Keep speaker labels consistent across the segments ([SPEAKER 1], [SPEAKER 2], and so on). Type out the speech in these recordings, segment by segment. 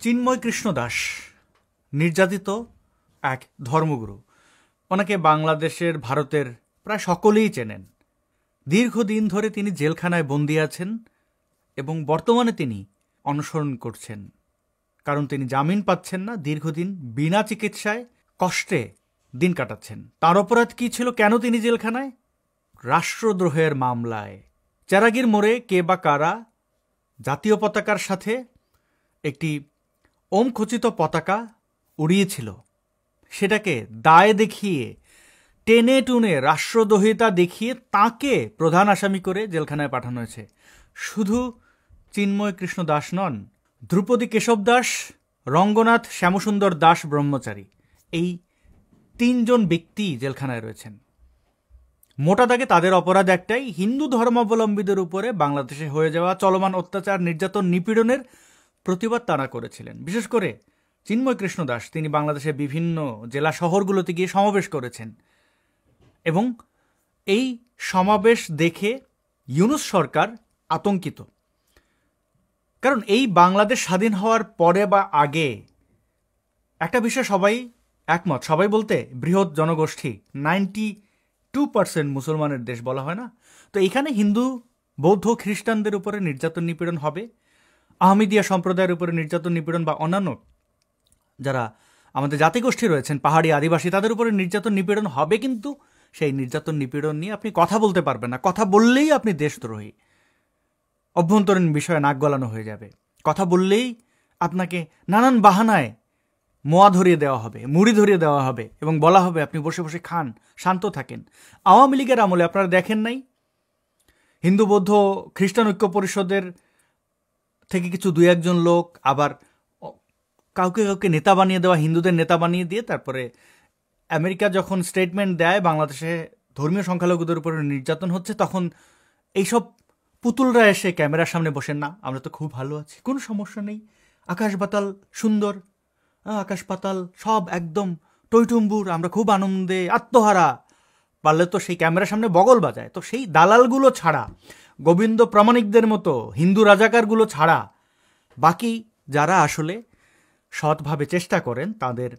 [SPEAKER 1] চিন্ময় কৃষ্ণ দাস নির্যাতিত এক ধর্মগুরু। ওনাকে বাংলাদেশের ভারতের প্রায় সকলেই চেনেন। দীর্ঘদিন ধরে তিনি জেলখানায় বন্দী আছেন এবং বর্তমানে তিনি অনশন করছেন, কারণ তিনি জামিন পাচ্ছেন না। দীর্ঘদিন বিনা চিকিৎসায় কষ্টে দিন কাটাচ্ছেন। তার অপরাধ কি ছিল? কেন তিনি জেলখানায়? রাষ্ট্রদ্রোহের মামলায় চেরাগীর মোড়ে কে বা কারা জাতীয় পতাকার সাথে একটি ওম খচিত পতাকা উড়িয়েছিল, সেটাকে দায় দেখিয়ে টেনে টুনে রাষ্ট্রদ্রোহিতা দেখিয়ে তাকে প্রধান আসামি করে জেলখানায় পাঠানো হয়েছে। শুধু চিন্ময় কৃষ্ণ দাস নন, ধ্রুপদী কেশব দাস, রঙ্গনাথ শ্যামসুন্দর দাস ব্রহ্মচারী, এই তিনজন ব্যক্তি জেলখানায় রয়েছেন। মোটা দাগে তাদের অপরাধ একটাই, হিন্দু ধর্মাবলম্বীদের উপরে বাংলাদেশে হয়ে যাওয়া চলমান অত্যাচার, নির্যাতন, নিপীড়নের প্রতিবাদ তারা করেছিলেন। বিশেষ করে চিন্ময় কৃষ্ণ দাস তিনি বাংলাদেশের বিভিন্ন জেলা শহরগুলোতে গিয়ে সমাবেশ করেছেন এবং এই সমাবেশ দেখে ইউনূস সরকার আতঙ্কিত। কারণ এই বাংলাদেশ স্বাধীন হওয়ার পরে বা আগে একটা বিষয় সবাই একমত, সবাই বলতে বৃহৎ জনগোষ্ঠী, 92% মুসলমানের দেশ বলা হয় না, তো এখানে হিন্দু, বৌদ্ধ, খ্রিস্টানদের উপরে নির্যাতন নিপীড়ন হবে, আহমদিয়া সম্প্রদায়ের উপরে নির্যাতন নিপীড়ন বা অন্যান্য যারা আমাদের জাতিগোষ্ঠী রয়েছেন, পাহাড়ি, আদিবাসী, তাদের উপরে নির্যাতন নিপীড়ন হবে। কিন্তু সেই নির্যাতন নিপীড়ন নিয়ে আপনি কথা বলতে পারবেন না। কথা বললেই আপনি দেশদ্রোহী, অভ্যন্তরীণ বিষয়ে নাক গলানো হয়ে যাবে। কথা বললেই আপনাকে নানান বাহানায় মোয়া ধরিয়ে দেওয়া হবে, মুড়ি ধরিয়ে দেওয়া হবে এবং বলা হবে আপনি বসে বসে খান, শান্ত থাকেন। আওয়ামী লীগের আমলে আপনারা দেখেন নাই, হিন্দু, বৌদ্ধ, খ্রিস্টান ঐক্য পরিষদের থেকে কিছু দুই একজন লোক আবার কাউকে কাউকে নেতা বানিয়ে দেওয়া, হিন্দুদের নেতা বানিয়ে দিয়ে তারপরে আমেরিকা যখন স্টেটমেন্ট দেয় বাংলাদেশে ধর্মীয় সংখ্যালঘুদের উপরে নির্যাতন হচ্ছে, তখন এইসব পুতুলরা এসে ক্যামেরার সামনে বসেন না, আমরা তো খুব ভালো আছি, কোনো সমস্যা নেই, আকাশ পাতাল সুন্দর, আকাশ পাতাল সব একদম টইটুম্বুর, আমরা খুব আনন্দে আত্মহারা, পারলে তো সেই ক্যামেরার সামনে বগল বাজায়। তো সেই দালালগুলো ছাড়া, গোবিন্দ প্রামাণিকদের মতো হিন্দু রাজাকারগুলো ছাড়া বাকি যারা আসলে সৎভাবে চেষ্টা করেন তাদের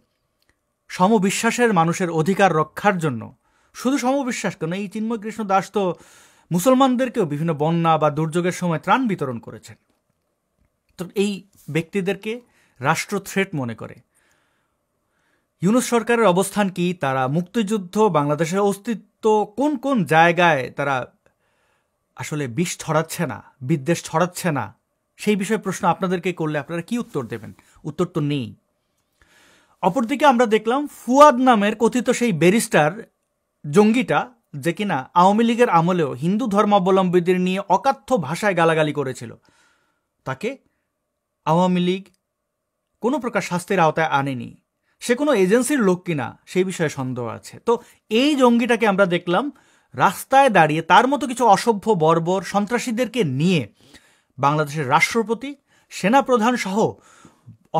[SPEAKER 1] সমবিশ্বাসের মানুষের অধিকার রক্ষার জন্য, শুধু সমবিশ্বাস কেন, এই চিন্ময় কৃষ্ণ দাস তো মুসলমানদেরকেও বিভিন্ন বন্যা বা দুর্যোগের সময় ত্রাণ বিতরণ করেছেন। তো এই ব্যক্তিদেরকে রাষ্ট্র থ্রেট মনে করে ইউনূস সরকারের অবস্থান কি? তারা মুক্তিযুদ্ধ, বাংলাদেশের অস্তিত্ব, কোন কোন জায়গায় তারা আসলে বিষ ছড়াচ্ছে না, বিদ্বেষ ছড়াচ্ছে না, সেই বিষয়ে প্রশ্ন আপনাদেরকে করলে আপনারা কি উত্তর দেবেন? উত্তর তো নেই। অপরদিকে আমরা দেখলাম ফুয়াদ নামের কথিত সেই ব্যারিস্টার জঙ্গিটা, যে কিনা আওয়ামী লীগের আমলেও হিন্দু ধর্মাবলম্বীদের নিয়ে অকাথ্য ভাষায় গালাগালি করেছিল, তাকে আওয়ামী লীগ কোনো প্রকার শাস্তির আওতায় আনেনি। সে কোনো এজেন্সির লোক কিনা সেই বিষয়ে সন্দেহ আছে। তো এই জঙ্গিটাকে আমরা দেখলাম রাস্তায় দাঁড়িয়ে তার মতো কিছু অসভ্য বর্বর সন্ত্রাসীদেরকে নিয়ে বাংলাদেশের রাষ্ট্রপতি, সেনাপ্রধান সহ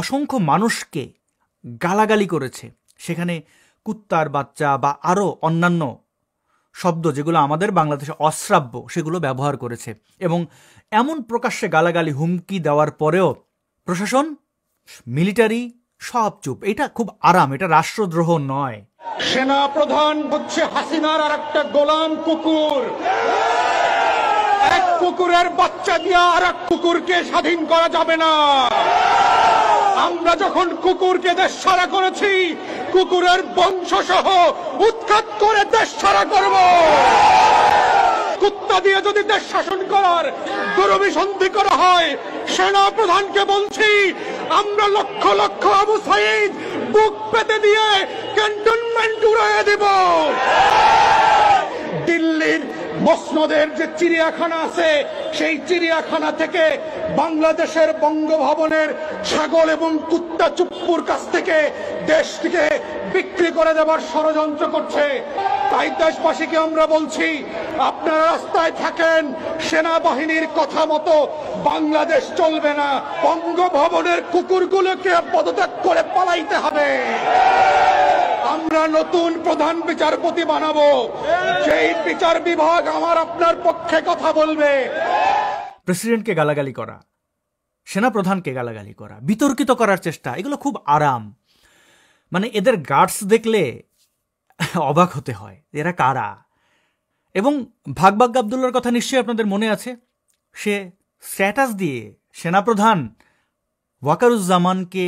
[SPEAKER 1] অসংখ্য মানুষকে গালাগালি করেছে। সেখানে কুত্তার বাচ্চা বা আরও অন্যান্য শব্দ যেগুলো আমাদের বাংলাদেশে অশ্রাব্য সেগুলো ব্যবহার করেছে এবং এমন প্রকাশ্যে গালাগালি, হুমকি দেওয়ার পরেও প্রশাসন, মিলিটারি সব চুপ। এটা খুব আরাম, এটা রাষ্ট্রদ্রোহ নয়।
[SPEAKER 2] সেনা প্রধান হচ্ছে হাসিনার আর একটা গোলাম কুকুর। এক কুকুরের বাচ্চা দিয়ে আর এক কুকুরকে স্বাধীন করা যাবে না। আমরা যখন কুকুরকে দেশ ছাড়া করেছি, কুকুরের বংশ সহ উৎখাত করে দেশ ছাড়া করব। কুত্তা দিয়ে যদি দেশ শাসন করার দুরভিসন্ধি করা হয়, সেনা প্রধানকে বলছি আমরা লক্ষ লক্ষ আবু সাঈদ বুক পেতে দিয়ে ক্যান্টনমেন্ট উড়িয়ে দেব। দিল্লির মসনদের যে চিড়িয়াখানা আছে, সেই চিড়িয়াখানা থেকে বাংলাদেশের বঙ্গভবনের ছাগল এবং কুত্তা চুপ্পুর কাছ থেকে দেশটিকে বিক্রি করে দেওয়ার ষড়যন্ত্র করছে। তাই দেশবাসীকে আমরা বলছি, আপনারা রাস্তায় থাকেন, সেনাবাহিনীর কথা মতো বাংলাদেশ চলবে না। বঙ্গভবনের কুকুরগুলোকে পদত্যাগ করে পালাইতে হবে। আমরা নতুন প্রধান বিচারপতি বানাবো, যেই বিচার বিভাগ আমার আপনার পক্ষে কথা বলবে।
[SPEAKER 1] প্রেসিডেন্টকে গালাগালি করা, সেনাপ্রধানকে গালাগালি করা, বিতর্কিত করার চেষ্টা, এগুলো খুব আরাম। মানে এদের গার্ডস দেখলে অবাক হতে হয়, এরা কারা। এবং ভাগবাগ আবদুল্লার কথা নিশ্চয়ই আপনাদের মনে আছে, সে স্ট্যাটাস দিয়ে সেনাপ্রধান ওয়াকারুজ্জামানকে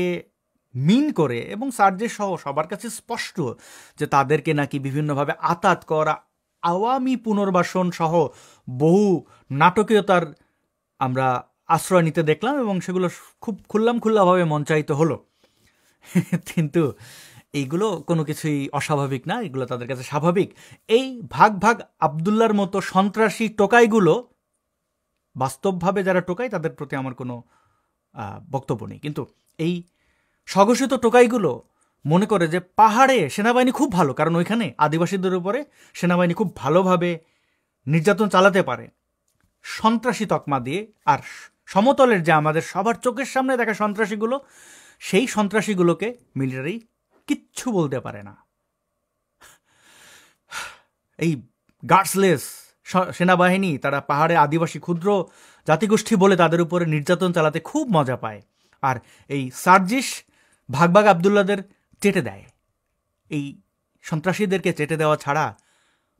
[SPEAKER 1] মিন করে এবং সার্জেস সহ সবার কাছে স্পষ্ট যে তাদেরকে নাকি বিভিন্নভাবে আতাত করা, আওয়ামী পুনর্বাসন সহ বহু নাটকীয়তার আমরা আশ্রয় নিতে দেখলাম এবং সেগুলো খুব খোলাভাবে মঞ্চায়িত হলো। কিন্তু এইগুলো কোনো কিছুই অস্বাভাবিক না, এগুলো তাদের কাছে স্বাভাবিক। এই ভাগ আবদুল্লার মতো সন্ত্রাসী টোকাইগুলো বাস্তবভাবে যারা টোকায় তাদের প্রতি আমার কোনো বক্তব্য নেই, কিন্তু এই স্বঘোষিত টোকাইগুলো মনে করে যে পাহাড়ে সেনাবাহিনী খুব ভালো, কারণ ওইখানে আদিবাসীদের উপরে সেনাবাহিনী খুব ভালোভাবে নির্যাতন চালাতে পারে সন্ত্রাসী তকমা দিয়ে। আর সমতলের যে আমাদের সবার চোখের সামনে দেখা সন্ত্রাসীগুলো, সেই সন্ত্রাসীগুলোকে মিলিটারি কিচ্ছু বলতে পারে না। এই গার্ডসলেস সেনাবাহিনী তারা পাহাড়ে আদিবাসী ক্ষুদ্র জাতিগোষ্ঠী বলে তাদের উপরে নির্যাতন চালাতে খুব মজা পায়। আর এই সার্জিস ভাগবাগ আবদুল্লাদের চেটে দেয়। এই সন্ত্রাসীদেরকে চেটে দেওয়া ছাড়া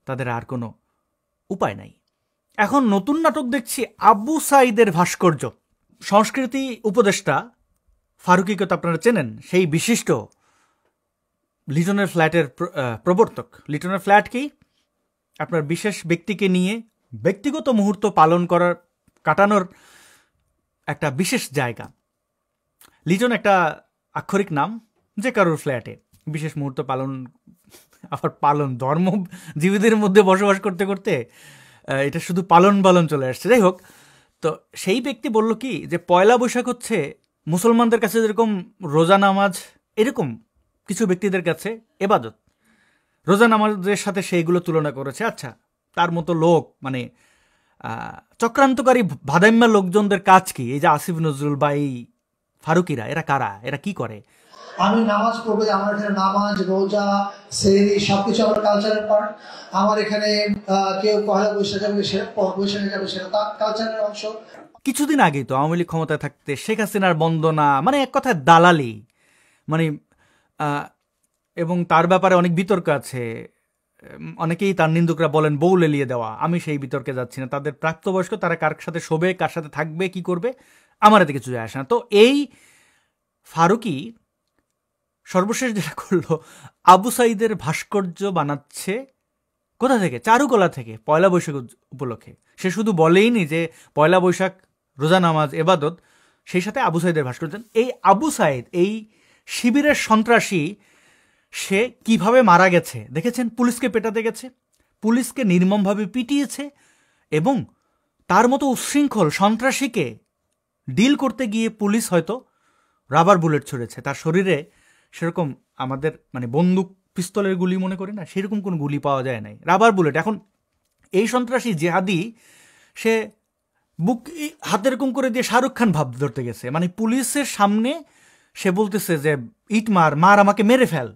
[SPEAKER 1] তাদের আর কোনো উপায় নাই। এখন নতুন নাটক দেখছি আবু সাঈদের ভাস্কর্য। সংস্কৃতি উপদেষ্টা ফারুকীকে তো আপনারা চেনেন, সেই বিশিষ্ট লিটনের ফ্ল্যাটের প্রবর্তক। লিটনের ফ্ল্যাট কি? আপনার বিশেষ ব্যক্তিকে নিয়ে ব্যক্তিগত মুহূর্ত কাটানোর একটা বিশেষ জায়গা। লিটন একটা আক্ষরিক নাম, যে কারোর ফ্ল্যাটে বিশেষ মুহূর্ত পালন ধর্মজীবীদের মধ্যে বসবাস করতে করতে এটা শুধু পালন চলে আসছে। যাই হোক, তো সেই ব্যক্তি বলল কি যে পয়লা বৈশাখ হচ্ছে মুসলমানদের কাছে যেরকম রোজা নামাজ, এরকম কিছু ব্যক্তিদের কাছে এবাদত। রোজা নামাজের সাথে সেইগুলো তুলনা করেছে। আচ্ছা, তার মতো লোক মানে চক্রান্তকারী ভাদাইম্যা লোকজনদের কাজ কি? এই যে আসিফ নজরুল বা এই ফারুকিরা, এরা কারা? এরা কি করে?
[SPEAKER 3] আমি নামাজ পড়বো, আমার এখানে নামাজ, রোজা, সেহরি সবকিছু আমার কালচারের পার্ট। আমার এখানে কেউ পয়লা বৈশাখ যাবে, বৈশাখে যাবে, সেটা তার কালচারের অংশ।
[SPEAKER 1] কিছুদিন আগেই তো আওয়ামী লীগ ক্ষমতায় থাকতে শেখ হাসিনার বন্দনা, মানে এক কথায় দালালি, মানে এবং তার ব্যাপারে অনেক বিতর্ক আছে। অনেকেই তার নিন্দুকরা বলেন বউ লেলিয়ে দেওয়া। আমি সেই বিতর্কে যাচ্ছি না। তাদের প্রাপ্তবয়স্ক, তারা কার সাথে শোবে, কার সাথে থাকবে, কি করবে, আমার এতে কিছু যায় আসে না। তো এই ফারুকি সর্বশেষ যেটা করলো, আবু সাঈদের ভাস্কর্য বানাচ্ছে। কোথা থেকে? চারুকলা থেকে, পয়লা বৈশাখ উপলক্ষে। সে শুধু বলেইনি যে পয়লা বৈশাখ রোজা নামাজ এবাদত, সেই সাথে আবু সাঈদের ভাস্কর্য। এই আবু সাঈদ, এই শিবিরের সন্ত্রাসী, সে কিভাবে মারা গেছে দেখেছেন? পুলিশকে পেটাতে গেছে, পুলিশকে নির্মমভাবে পিটিয়েছে এবং তার মতো উচ্ছৃঙ্খল সন্ত্রাসীকে ডিল করতে গিয়ে পুলিশ হয়তো রাবার বুলেট ছুড়েছে তার শরীরে। সেরকম আমাদের মানে বন্দুক পিস্তলের গুলি মনে করি না, সেরকম কোনো গুলি পাওয়া যায় নাই, রাবার বুলেট। এখন এই সন্ত্রাসী জেহাদি সে বুক হাতে এরকম করে দিয়ে শাহরুখ খান ভাব ধরতে গেছে, মানে পুলিশের সামনে সে বলতেছে যে ইট মার, আমাকে মেরে ফেল,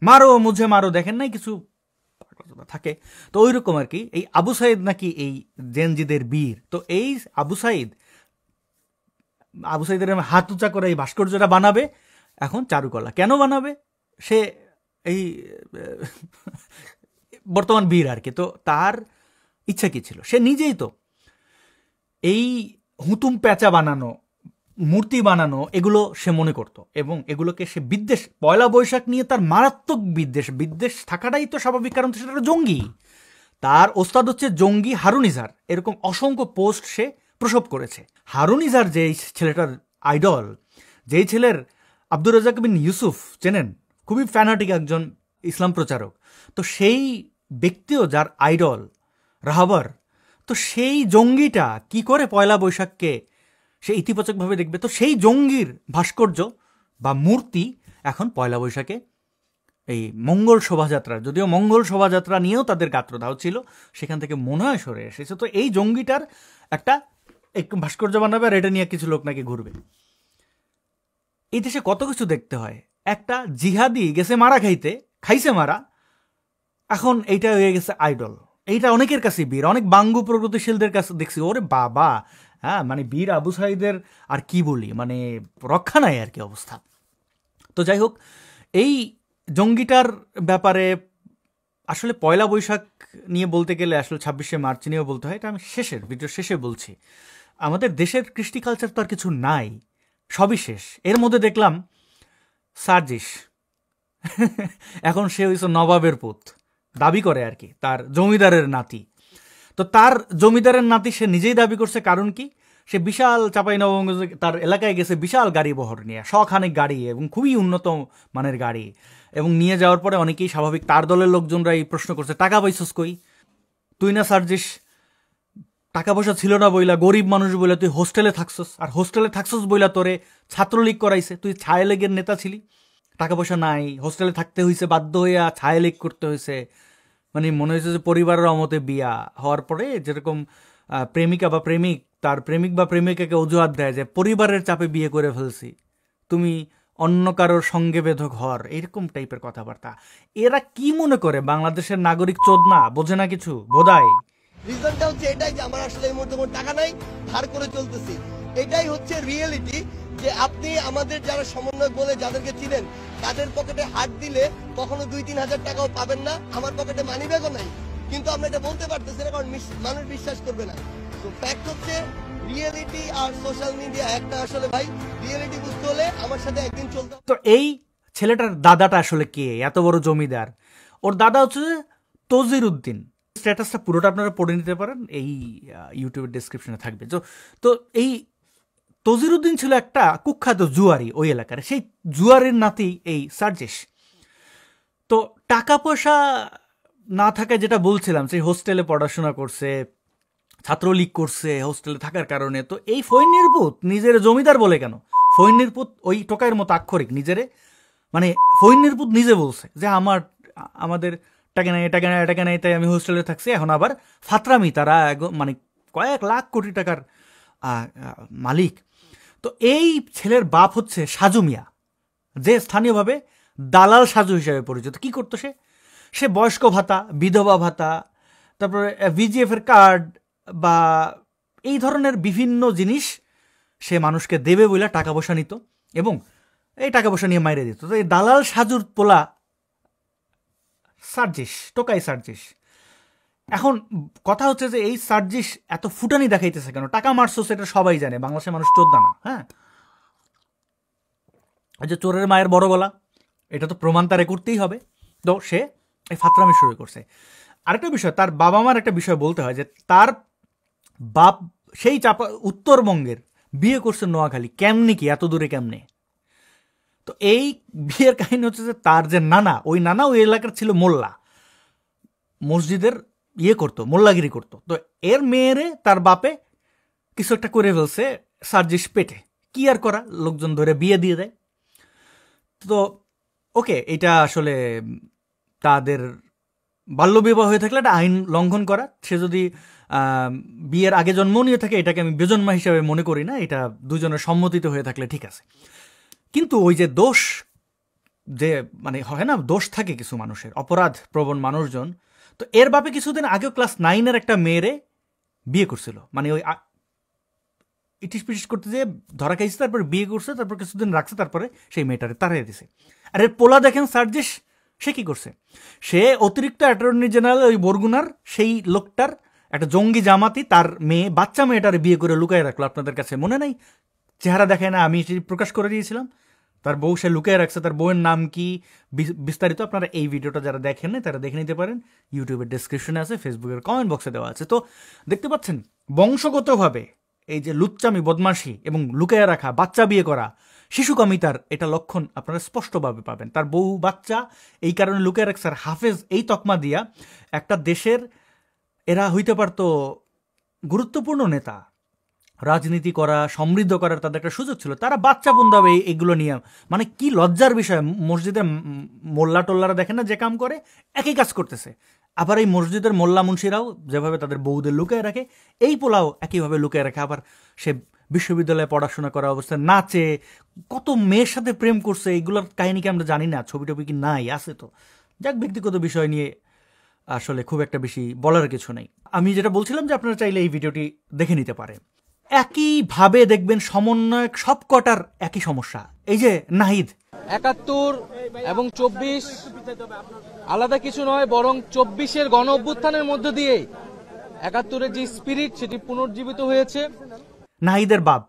[SPEAKER 1] মারো মুঝে মারো। দেখেন নাই কিছু থাকে তো ওই রকম আর কি। এই আবু সাঈদ নাকি এই জেনজিদের বীর। তো এই আবু সাঈদের হাত উঁচা করে এই ভাস্কর্যটা বানাবে এখন চারুকলা। কেন বানাবে? সে এই বর্তমান বীর আর কি। তো তার ইচ্ছা কি ছিল? সে নিজেই তো এই হুতুম প্যাঁচা বানানো, মূর্তি বানানো, এগুলো সে মনে করত এবং এগুলোকে সে বিদ্বেষ, পয়লা বৈশাখ নিয়ে তার মারাত্মক বিদ্বেষ থাকাটাই তো স্বাভাবিক, কারণ সেটা জঙ্গি। তার ওস্তাদ হচ্ছে জঙ্গি হারুন ইজার। এরকম অসংখ্য পোস্ট সে প্রসব করেছে। হারুন ইজার যেই ছেলেটার আইডল, যেই ছেলের আব্দুর রাজ্জাক বিন ইউসুফ চেনেন, খুবই ফ্যানাটিক একজন ইসলাম প্রচারক। তো সেই ব্যক্তিও যার আইডল রাহাবার, তো সেই জঙ্গিটা কি করে পয়লা বৈশাখকে সে ইতিবাচকভাবে দেখবে? তো সেই জঙ্গির ভাস্কর্য বা মূর্তি এখন পয়লা বৈশাখে এই মঙ্গল শোভাযাত্রা, যদিও মঙ্গল শোভাযাত্রা নিয়েও তাদের গাত্রদাহ ছিল, সেখান থেকে মনে হয় সরে এসেছে। তো এই জঙ্গিটার একটা ভাস্কর্য বানাবে আর এটা নিয়ে কিছু লোক নাকি ঘুরবে। এই দেশে কত কিছু দেখতে হয়। একটা জিহাদি গেছে মারা খাইছে মারা, এখন এইটা হয়ে গেছে আইডল। এইটা অনেকের কাছে বীর। অনেক বাঙ্গু প্রগতিশীলদের কাছে দেখছি, ওরে বাবা, হ্যাঁ, মানে বীর আবু সাঈদের আর কি বলি, মানে রক্ষা নাই আর কি অবস্থা। তো যাই হোক, এই জঙ্গিটার ব্যাপারে আসলে পয়লা বৈশাখ নিয়ে বলতে গেলে আসলে 26শে মার্চ নিয়েও বলতে হয়, এটা আমি ভিডিওর শেষে বলছি। আমাদের দেশের কৃষ্টি কালচার তো আর কিছু নাই, সবই শেষ। এর মধ্যে দেখলাম সার্জিস এখন সে হইছে নবাবের পুত, দাবি করে আর কি, তার জমিদারের নাতি। তো তার জমিদারের নাতি সে নিজেই দাবি করছে, কারণ কি, সে বিশাল চাঁপাইনবাবগঞ্জে তার এলাকায় গেছে বিশাল গাড়ি বহর নিয়ে, শখানেক গাড়ি এবং খুবই উন্নত মানের গাড়ি, এবং নিয়ে যাওয়ার পরে অনেকেই স্বাভাবিক তার দলের লোকজনরা এই প্রশ্ন করছে, টাকা পাইছস কই, তুই না সার্জিস টাকা পয়সা ছিল না বইলা, গরিব মানুষ বইলা তুই হোস্টেলে থাকছস, আর হোস্টেলে থাকছস বইলা তোরে ছাত্রলীগ করাইছে, তুই ছায়ালীগের নেতা ছিলি, টাকা পয়সা নাই, হোস্টেলে থাকতে হয়েছে, বাধ্য হইয়া ছায়ালীগ করতে হয়েছে। মানে মনে হয়েছে যে পরিবারের অমতে বিয়া হওয়ার পরে যেরকম প্রেমিকা বা প্রেমিক তার প্রেমিক বা প্রেমিকাকে অজুহাত দেয় যে পরিবারের চাপে বিয়ে করে ফেলছি, তুমি অন্য কারোর সঙ্গে বেধক হর, এরকম টাইপের কথাবার্তা। এরা কি মনে করে বাংলাদেশের নাগরিক চোদ না, বোঝে না কিছু, বোধায়।
[SPEAKER 4] রিজনটা হচ্ছে এটাই যে আমার আসলে এই মুহূর্তে কোনো টাকা নাই, ধার করে চলতেছি। এটাই হচ্ছে রিয়েলিটি, যে আপনি আমাদের যারা সমন্বয় বলে যাদেরকে চিনেন তাদের পকেটে হাত দিলে কখনো 2-3 হাজার টাকাও পাবেন না, আমার পকেটে মানি ব্যাগও নাই, কিন্তু আমরা এটা বলতে পারতেছি না কারণ মানুষ বিশ্বাস করবে না। তো ফ্যাক্ট হচ্ছে রিয়েলিটি আর সোশ্যাল মিডিয়া একটা, আসলে ভাই রিয়েলিটি বুঝতে হলে আমার সাথে একদিন চলতে।
[SPEAKER 1] তো এই ছেলেটার দাদাটা আসলে কে, এত বড় জমিদার? ওর দাদা হচ্ছে তজির উদ্দিন। স্ট্যাটাসটা পুরোটা আপনারা পড়ে নিতে পারেন, এই ইউটিউবের ডেসক্রিপশনে থাকবে। তো এই তজির উদ্দিন ছিল একটা কুখ্যাত জুয়ারি ওই এলাকার, সেই জুয়ারির নাতি এই সার্জিস। তো টাকা পয়সা না থাকায় যেটা বলছিলাম, সেই হোস্টেলে পড়াশোনা করছে, ছাত্রলীগ করছে হোস্টেলে থাকার কারণে। তো এই ফৈন্নির পুত নিজের জমিদার বলে কেন? ফৈন্নির পুত ওই টোকাইয়ের মতো আক্ষরিক, নিজেরে মানে ফৈন্নির পুত নিজে বলছে যে আমাদের টাকা নেই, টাকা নেই, টাকা নেই, তাই আমি হোস্টেলে থাকছি। এখন আবার ফাতরামি, তারা মানে কয়েক লাখ কোটি টাকার মালিক। তো এই ছেলের বাপ হচ্ছে সাজু মিয়া, যে স্থানীয়ভাবে দালাল সাজু হিসাবে পরিচিত। কি করতো সে বয়স্ক ভাতা, বিধবা ভাতা, তারপরে ভিজিএফ এর কার্ড বা এই ধরনের বিভিন্ন জিনিস সে মানুষকে দেবে বলে টাকা পয়সা নিত এবং এই টাকা পয়সা নিয়ে মাইরে দিত। তো এই দালাল সাজুর পোলা সার্জিস, টোকাই সার্জিস। এখন কথা হচ্ছে যে এই সার্জিস এত ফুটানি দেখাইতেছে কেন? টাকা মারছো সেটা সবাই জানে, বাংলাদেশের মানুষ চোদ্দা না। হ্যাঁ, ওই যে চোরের মায়ের বড় গলা, এটা তো প্রমাণ তারে করতেই হবে। তো সে এই ফাতরামি শুরু করছে। আরেকটা বিষয়, তার বাবা মার একটা বিষয় বলতে হয়, যে তার বাপ সেই উত্তরবঙ্গের, বিয়ে করছে নোয়াখালী। কেমনি কি এত দূরে কেমনে? তো এই বিয়ের কাহিনী হচ্ছে যে তার যে নানা, ওই নানা ওই এলাকার ছিল মোল্লা, মসজিদের করতো, মোল্লাগিরি করতো। তো এর মেয়েরে তার বাপে কিছু একটা করে ফেলছে সার্জিস পেটে, কি আর করা, লোকজন ধরে বিয়ে দিয়ে দেয়। তো ওকে, এটা আসলে তাদের বাল্যবিবাহ হয়ে থাকলে এটা আইন লঙ্ঘন করা। সে যদি বিয়ের আগে জন্ম নিয়ে থাকে, এটাকে আমি বেজন্মা হিসাবে মনে করি না, এটা দুজনের সম্মতিতে হয়ে থাকলে ঠিক আছে। কিন্তু ওই যে দোষ, যে মানে হয় না, দোষ থাকে কিছু মানুষের, অপরাধ প্রবণ মানুষজন। তো এর বাপে কিছুদিন আগেও ক্লাস 9-এর একটা মেয়েরে বিয়ে করছিল, মানে ওই ইটিস পিটিস করতে যেয়ে ধরা খাইছে, তারপরে বিয়ে করছে, তারপর কিছুদিন রাখছে, তারপরে সেই মেয়েটারে তাড়িয়ে দিছে। আর এর পোলা দেখেন সার্জিস, সে কি করছে? সে অতিরিক্ত অ্যাটর্নি জেনারেল ওই বরগুনার সেই লোকটার একটা জঙ্গি জামাতি তার মেয়ে, বাচ্চা মেয়েটার বিয়ে করে লুকায় রাখলো। আপনাদের কাছে মনে নাই? চেহারা দেখায় না, আমি প্রকাশ করে দিয়েছিলাম। তার বউ সে লুকিয়ে রাখছে, তার বউয়ের নাম কি বিস্তারিত আপনারা এই ভিডিওটা যারা দেখেন না তারা দেখে নিতে পারেন, ইউটিউবের ডেসক্রিপশনে আছে, ফেসবুকের কমেন্ট বক্সে দেওয়া আছে। তো দেখতে পাচ্ছেন বংশগতভাবে এই যে লুচ্চামি, বদমাশি এবং লুকিয়ে রাখা, বাচ্চা বিয়ে করা, শিশুকামিতার এটা লক্ষণ আপনারা স্পষ্টভাবে পাবেন। তার বউ বাচ্চা এই কারণে লুকিয়ে রাখছে। আর হাফেজ এই তকমা দিয়া একটা দেশের, এরা হইতে পারতো গুরুত্বপূর্ণ নেতা, রাজনীতি করা, সমৃদ্ধ করার তাদের একটা সুযোগ ছিল, তারা বাচ্চা বন্ধাবে এগুলো নিয়ে। মানে কি লজ্জার বিষয়! মসজিদের মোল্লা টোল্লারা দেখেন না যে কাম করে, একই কাজ করতেছে। আবার এই মসজিদের মোল্লা মুন্সিরাও যেভাবে তাদের বউদের লুকিয়ে রাখে, এই পোলাও একইভাবে লুকিয়ে রাখে। আবার সে বিশ্ববিদ্যালয়ে পড়াশোনা করা অবস্থায় নাচে, কত মেয়ের সাথে প্রেম করছে, এইগুলোর কাহিনী কি আমরা জানি না? ছবি টবি কি নাই? আছে তো। যাক, ব্যক্তিগত বিষয় নিয়ে আসলে খুব একটা বেশি বলার কিছু নেই। আমি যেটা বলছিলাম যে আপনারা চাইলে এই ভিডিওটি দেখে নিতে পারেন। একইভাবে দেখবেন সমন্বয়ক সবকটার একই সমস্যা। এই যে নাহিদ,
[SPEAKER 5] ৭১ এবং ২৪ আলাদা কিছু নয়, বরং ২৪-এর গণ অভ্যুত্থানের মধ্য দিয়ে ৭১-এর যে স্পিরিট সেটি পুনর্জীবিত হয়েছে।
[SPEAKER 1] নাহিদের বাপ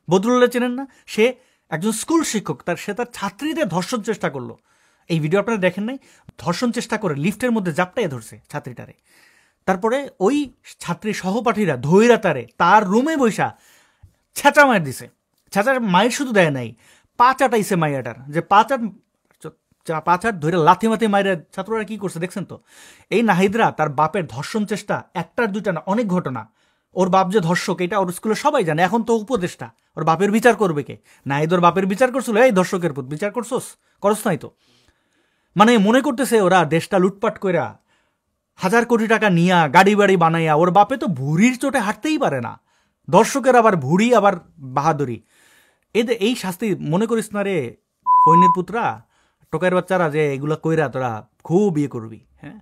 [SPEAKER 1] বদরুল চেনেন না? সে একজন স্কুল শিক্ষক, সে তার ছাত্রীদের ধর্ষণ চেষ্টা করলো। এই ভিডিও আপনারা দেখেন নাই? ধর্ষণ চেষ্টা করে লিফটের মধ্যে জাপটাইয়ে ধরছে ছাত্রীটারে। তারপরে ওই ছাত্রী সহপাঠীরা ধৈরা তার রুমে বৈশা ছেঁচা মায়ের দিছে। ছেঁচা মায়ের শুধু দেয় নাই, পা চাটাইছে মাইয়াটার, যে পা চাট ধরে লাথি মাথি মায়ের ছাত্ররা কি করছে দেখছেন তো? এই নাহিদরা তার বাপের ধর্ষণ চেষ্টা একটার দুইটা না, অনেক ঘটনা। ওর বাপ যে ধর্ষক এটা ওর স্কুলে সবাই জানে। এখন তো উপদেষ্টা, ওর বাপের বিচার করবে কে? নাহিদ ওর বাপের বিচার করছিল, এই ধর্ষকের পুত বিচার করছ নাই তো? মানে মনে করতেছে ওরা দেশটা লুটপাট কইরা ১,০০০ কোটি টাকা নিয়া গাড়ি বাড়ি বানাইয়া, ওর বাপে তো ভুড়ির চোটে হাঁটতেই পারে না। দর্শকের আবার ভুড়ি আবার বাহাদুরি। এই শাস্তি মনে করিস না রে ফৈনির পুত্রা, টোকাইয়ের বাচ্চারা, যে এগুলা কইরা তোরা খুব ইয়ে করবি। হ্যাঁ,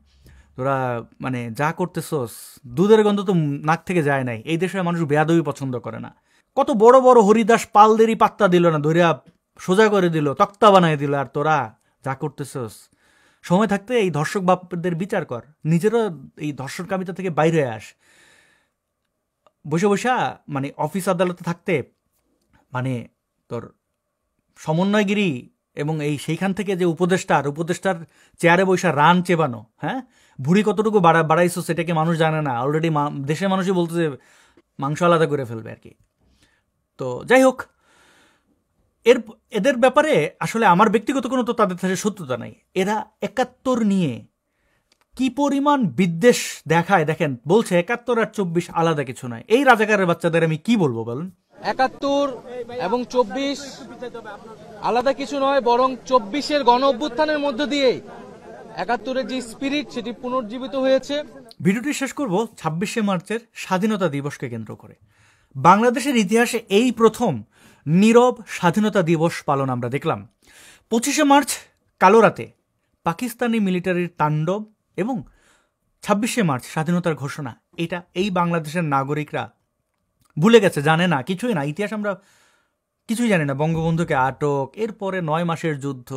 [SPEAKER 1] তোরা মানে যা করতেছস দুধের গন্ধ তো নাক থেকে যায় নাই। এই দেশের মানুষ বেয়াদবি পছন্দ করে না। কত বড় বড় হরিদাস পালদেরই পাত্তা দিল না, ধরিয়া সোজা করে দিল, তক্তা বানাই দিল। আর তোরা যা করতেছস, সময় থাকতে এই ধর্ষক বাপদের বিচার কর, নিজেরও এই ধর্ষণ কামিতা থেকে বাইরে আস। বসে মানে অফিস আদালতে থাকতে মানে তোর সমন্বয়গিরি এবং সেইখান থেকে যে উপদেষ্টার চেয়ারে বৈশা রান চেবানো, হ্যাঁ, ভুড়ি কতটুকু বাড়াইছো সেটাকে মানুষ জানে না। অলরেডি দেশের মানুষই বলতেছে মাংস আলাদা করে ফেলবে আর কি। তো যাই হোক, এদের ব্যাপারে আসলে আমার ব্যক্তিগত কোনো তো তাদের সাথে শত্রুতা নাই। এরা ৭১ নিয়ে কি পরিমাণ বিদ্বেষ দেখায় দেখেন। বলছে ৭১ আর ২৪ আলাদা কিছু নয়। এই রাজাকারের বাচ্চাদের আমি কি বলবো বলুন?
[SPEAKER 5] ৭১ এবং ২৪ আলাদা কিছু নয়, বরং ২৪-এর গণ অভ্যুত্থানের মধ্য দিয়ে ৭১-এর যে স্পিরিট সেটি পুনর্জীবিত হয়েছে।
[SPEAKER 1] ভিডিওটি শেষ করব ২৬শে মার্চের স্বাধীনতা দিবসকে কেন্দ্র করে। বাংলাদেশের ইতিহাসে এই প্রথম নীরব স্বাধীনতা দিবস পালন আমরা দেখলাম। ২৫শে মার্চ কালো রাতে পাকিস্তানি মিলিটারির তাণ্ডব এবং ২৬শে মার্চ স্বাধীনতার ঘোষণা। এটা এই বাংলাদেশের নাগরিকরা ভুলে গেছে, জানে না, কিছুই না। ইতিহাস আমরা কিছুই জানি না। বঙ্গবন্ধুকে আটক, এরপরে ৯ মাসের যুদ্ধ,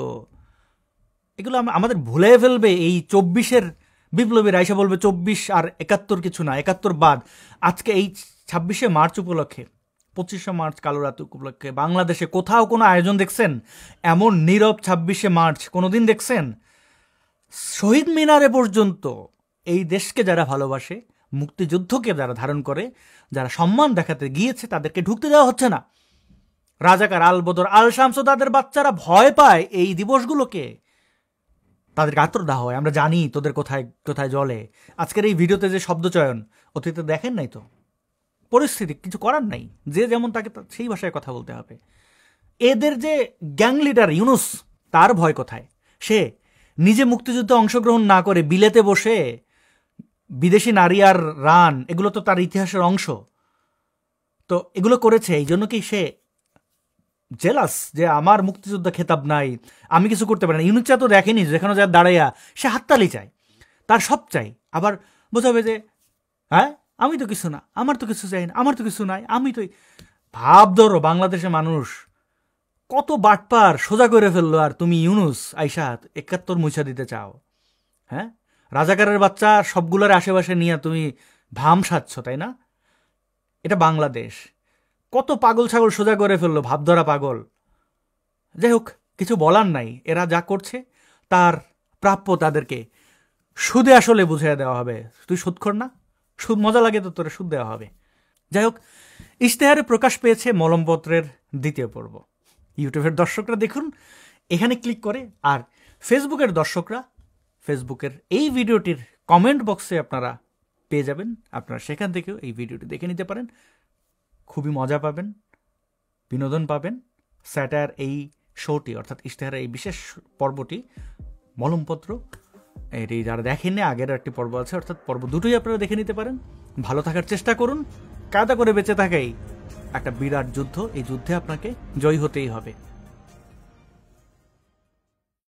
[SPEAKER 1] এগুলো আমাদের ভুলে ফেলবে। এই ২৪-এর বিপ্লবীরা এসে বলবে ২৪ আর ৭১ কিছু না, ৭১ বাদ। আজকে এই ২৬শে মার্চ উপলক্ষে, ২৫শে মার্চ কালো রাত উপলক্ষে বাংলাদেশে কোথাও কোনো আয়োজন দেখছেন? এমন নীরব ২৬শে মার্চ কোনোদিন দেখছেন? শহীদ মিনারে পর্যন্ত এই দেশকে যারা ভালোবাসে, মুক্তিযুদ্ধকে যারা ধারণ করে, যারা সম্মান দেখাতে গিয়েছে, তাদেরকে ঢুকতে দেওয়া হচ্ছে না। রাজাকার আল বদর আল শামস তাদের বাচ্চারা ভয় পায় এই দিবসগুলোকে, তাদেরকে আত্মদাহ হয়। আমরা জানি তোদের কোথায় কোথায় জ্বলে। আজকের এই ভিডিওতে যে শব্দচয়ন, অতীতে দেখেন নাই তো? পরিস্থিতি, কিছু করার নাই, যে যেমন তাকে সেই ভাষায় কথা বলতে হবে। এদের যে গ্যাং লিডার ইউনুস, তার ভয় কোথায়? সে নিজে মুক্তিযুদ্ধে অংশগ্রহণ না করে বিলেতে বসে বিদেশি নারী আর রান, এগুলো তো তার ইতিহাসের অংশ। তো এগুলো করেছে এই জন্য কি সে জেলাস যে আমার মুক্তিযুদ্ধ খেতাব নাই, আমি কিছু করতে পারি না? ইউনুস তো দেখেনি, যেখানে যা দাঁড়াইয়া সে হাততালি চায়, তার সব চাই। আবার বোঝাবে যে হ্যাঁ আমি তো কিছু না, আমার তো কিছু চাই না, আমার তো কিছু নাই, আমি তো। ভাব ধরো বাংলাদেশের মানুষ কত বাটপার সোজা করে ফেললো, আর তুমি ইউনুস আইসা ৭১ মুছা দিতে চাও। হ্যাঁ, রাজাকারের বাচ্চা সবগুলোর আশেপাশে নিয়ে তুমি ভাম সাজছ, তাই না? এটা বাংলাদেশ। কত পাগল ছাগল সোজা করে ফেললো, ভাবধরা পাগল। যাই হোক, কিছু বলার নাই। এরা যা করছে তার প্রাপ্য তাদেরকে সুদে আসলে বুঝিয়ে দেওয়া হবে। তুই সুদখোর না, সুদ মজা লাগে তো তোর সুদ দেওয়া হবে। যাই হোক, ইশতেহারে প্রকাশ পেয়েছে মলমপত্রের ২য় পর্ব। ইউটিউবের দর্শকরা দেখুন, এখানে ক্লিক করে। আর ফেসবুকের দর্শকরা ফেসবুকের এই ভিডিওটির কমেন্ট বক্সে আপনারা পেয়ে যাবেন। আপনারা সেখান থেকেও এই ভিডিওটি দেখে নিতে পারেন। খুবই মজা পাবেন, বিনোদন পাবেন। স্যাটার এই শোটি অর্থাৎ ইশতেহারের এই বিশেষ পর্বটি মলমপত্র, এটি যারা দেখেননি আগের একটি পর্ব আছে, অর্থাৎ পর্ব দুটোই আপনারা দেখে নিতে পারেন। ভালো থাকার চেষ্টা করুন। কায়দা করে বেঁচে থাকাই একটা বিরাট যুদ্ধ। এই যুদ্ধে আপনাকে জয়ী হতেই হবে।